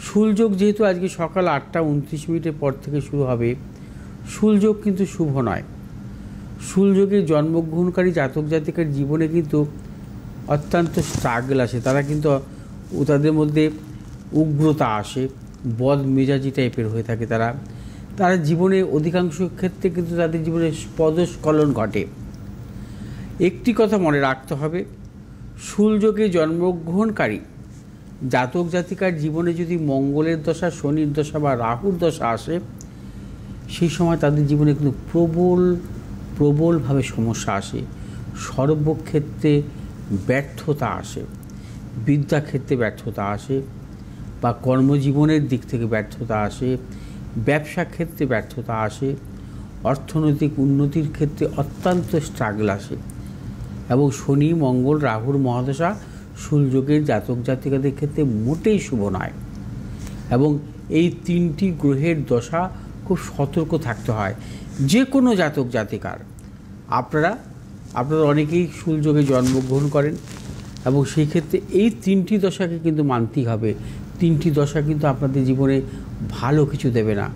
শুলযোগ যেহেতু আজকে সকাল 8:29 পর থেকে শুরু হবে, শুলযোগ কিন্তু শুভ নয়। শুলযোগে জন্মগ্রহণকারী জাতক জাতিকার জীবনে কিন্তু অত্যন্ত স্ট্রাগল আসে, তারা কিন্তু তাদের মধ্যে উগ্রতা আসে, বদ মেজাজি টাইপের হয়ে থাকে। তারা জীবনে অধিকাংশ ক্ষেত্রে কিন্তু তাদের জীবনে পদস্খলন ঘটে। একটি কথা মনে রাখতে হবে, শুলযোগে জন্মগ্রহণকারী জাতক জাতিকার জীবনে যদি মঙ্গলের দশা, শনির দশা বা রাহুর দশা আসে, সেই সময় তাদের জীবনে কিন্তু প্রবলভাবে সমস্যা আসে, সর্বক্ষেত্রে ব্যর্থতা আসে, বিদ্যাক্ষেত্রে ব্যর্থতা আসে বা কর্মজীবনের দিক থেকে ব্যর্থতা আসে, ব্যবসা ক্ষেত্রে ব্যর্থতা আসে, অর্থনৈতিক উন্নতির ক্ষেত্রে অত্যন্ত স্ট্রাগল আসে। এবং শনি, মঙ্গল, রাহুর মহাদশা শুলযোগের জাতক জাতিকাদের ক্ষেত্রে মোটেই শুভ নয়। এবং এই তিনটি গ্রহের দশা খুব সতর্ক থাকতে হয় যে কোনো জাতক জাতিকার। আপনারা অনেকেই শুলযোগে জন্মগ্রহণ করেন এবং সেই ক্ষেত্রে এই তিনটি দশাকে কিন্তু মানতেই হবে। তিনটি দশা কিন্তু আপনাদের জীবনে ভালো কিছু দেবে না।